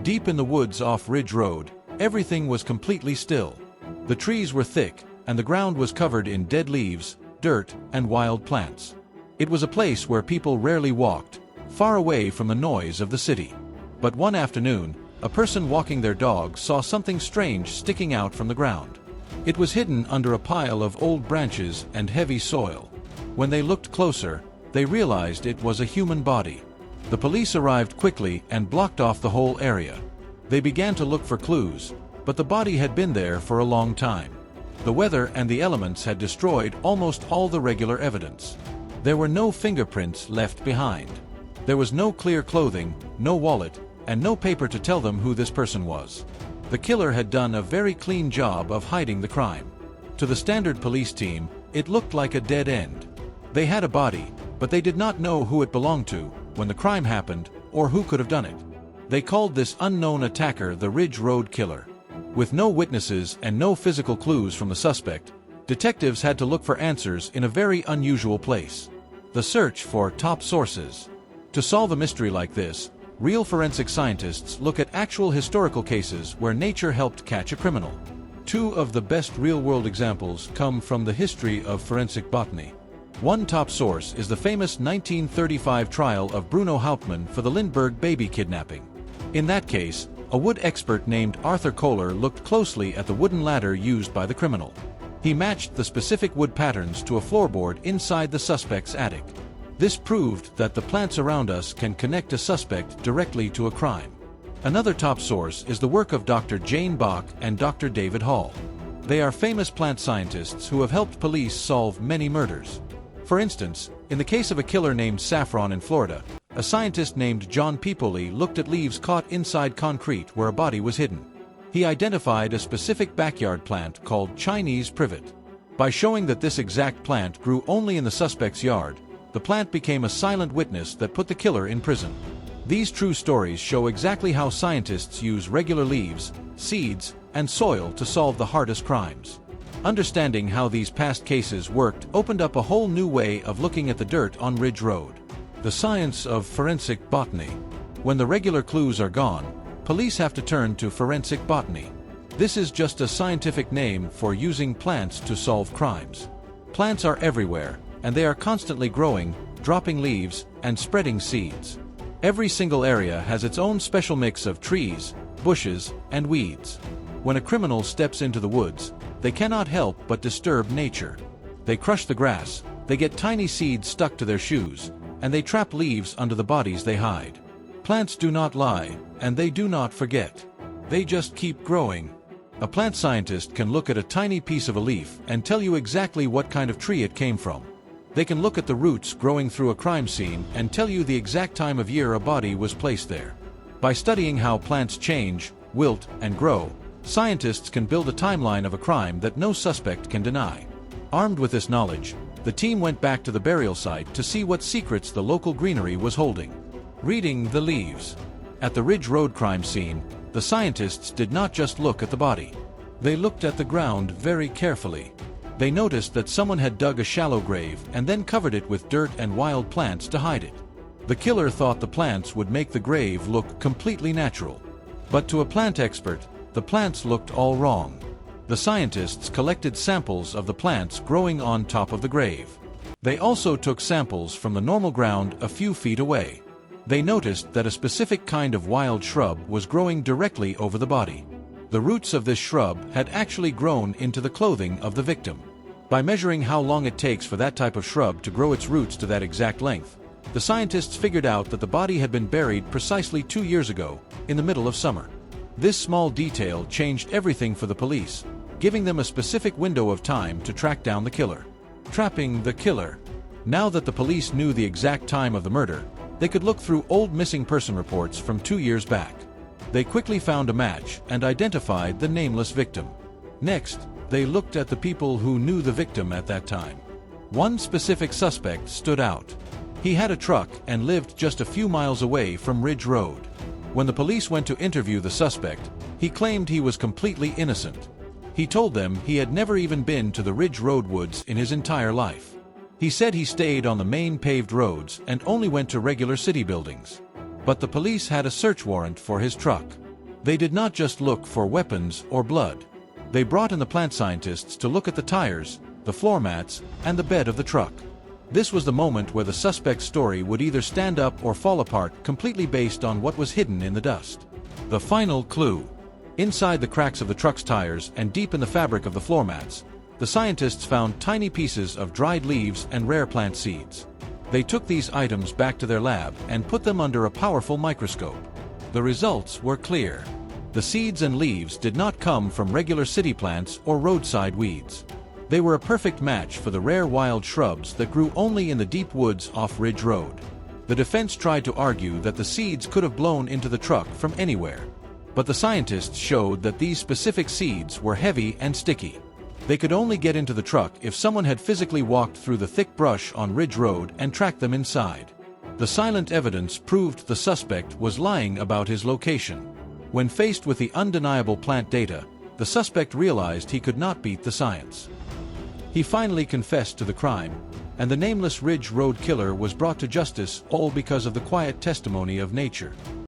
Deep in the woods off Ridge Road, everything was completely still. The trees were thick, and the ground was covered in dead leaves, dirt, and wild plants. It was a place where people rarely walked, far away from the noise of the city. But one afternoon, a person walking their dog saw something strange sticking out from the ground. It was hidden under a pile of old branches and heavy soil. When they looked closer, they realized it was a human body. The police arrived quickly and blocked off the whole area. They began to look for clues, but the body had been there for a long time. The weather and the elements had destroyed almost all the regular evidence. There were no fingerprints left behind. There was no clear clothing, no wallet, and no paper to tell them who this person was. The killer had done a very clean job of hiding the crime. To the standard police team, it looked like a dead end. They had a body, but they did not know who it belonged to, when the crime happened, or who could have done it. They called this unknown attacker the Ridge Road Killer. With no witnesses and no physical clues from the suspect, detectives had to look for answers in a very unusual place. The search for top sources. To solve a mystery like this, real forensic scientists look at actual historical cases where nature helped catch a criminal. Two of the best real-world examples come from the history of forensic botany. One top source is the famous 1935 trial of Bruno Hauptmann for the Lindbergh baby kidnapping. In that case, a wood expert named Arthur Koehler looked closely at the wooden ladder used by the criminal. He matched the specific wood patterns to a floorboard inside the suspect's attic. This proved that the plants around us can connect a suspect directly to a crime. Another top source is the work of Dr. Jane Bock and Dr. David Hall. They are famous plant scientists who have helped police solve many murders. For instance, in the case of a killer named Saffron in Florida, a scientist named John Pipoly looked at leaves caught inside concrete where a body was hidden. He identified a specific backyard plant called Chinese privet. By showing that this exact plant grew only in the suspect's yard, the plant became a silent witness that put the killer in prison. These true stories show exactly how scientists use regular leaves, seeds, and soil to solve the hardest crimes. Understanding how these past cases worked opened up a whole new way of looking at the dirt on Ridge Road. The science of forensic botany. When the regular clues are gone, police have to turn to forensic botany. This is just a scientific name for using plants to solve crimes. Plants are everywhere, and they are constantly growing, dropping leaves, and spreading seeds. Every single area has its own special mix of trees, bushes, and weeds. When a criminal steps into the woods, they cannot help but disturb nature. They crush the grass, they get tiny seeds stuck to their shoes, and they trap leaves under the bodies they hide. Plants do not lie, and they do not forget. They just keep growing. A plant scientist can look at a tiny piece of a leaf and tell you exactly what kind of tree it came from. They can look at the roots growing through a crime scene and tell you the exact time of year a body was placed there. By studying how plants change, wilt, and grow, scientists can build a timeline of a crime that no suspect can deny. Armed with this knowledge, the team went back to the burial site to see what secrets the local greenery was holding. Reading the leaves. At the Ridge Road crime scene, the scientists did not just look at the body. They looked at the ground very carefully. They noticed that someone had dug a shallow grave and then covered it with dirt and wild plants to hide it. The killer thought the plants would make the grave look completely natural. But to a plant expert, the plants looked all wrong. The scientists collected samples of the plants growing on top of the grave. They also took samples from the normal ground a few feet away. They noticed that a specific kind of wild shrub was growing directly over the body. The roots of this shrub had actually grown into the clothing of the victim. By measuring how long it takes for that type of shrub to grow its roots to that exact length, the scientists figured out that the body had been buried precisely 2 years ago, in the middle of summer. This small detail changed everything for the police, giving them a specific window of time to track down the killer. Trapping the killer. Now that the police knew the exact time of the murder, they could look through old missing person reports from 2 years back. They quickly found a match and identified the nameless victim. Next, they looked at the people who knew the victim at that time. One specific suspect stood out. He had a truck and lived just a few miles away from Ridge Road. When the police went to interview the suspect, he claimed he was completely innocent. He told them he had never even been to the Ridge Road woods in his entire life. He said he stayed on the main paved roads and only went to regular city buildings. But the police had a search warrant for his truck. They did not just look for weapons or blood. They brought in the plant scientists to look at the tires, the floor mats, and the bed of the truck. This was the moment where the suspect's story would either stand up or fall apart, completely based on what was hidden in the dust. The final clue. Inside the cracks of the truck's tires and deep in the fabric of the floor mats, the scientists found tiny pieces of dried leaves and rare plant seeds. They took these items back to their lab and put them under a powerful microscope. The results were clear. The seeds and leaves did not come from regular city plants or roadside weeds. They were a perfect match for the rare wild shrubs that grew only in the deep woods off Ridge Road. The defense tried to argue that the seeds could have blown into the truck from anywhere. But the scientists showed that these specific seeds were heavy and sticky. They could only get into the truck if someone had physically walked through the thick brush on Ridge Road and tracked them inside. The silent evidence proved the suspect was lying about his location. When faced with the undeniable plant data, the suspect realized he could not beat the science. He finally confessed to the crime, and the nameless Ridge Road killer was brought to justice, all because of the quiet testimony of nature.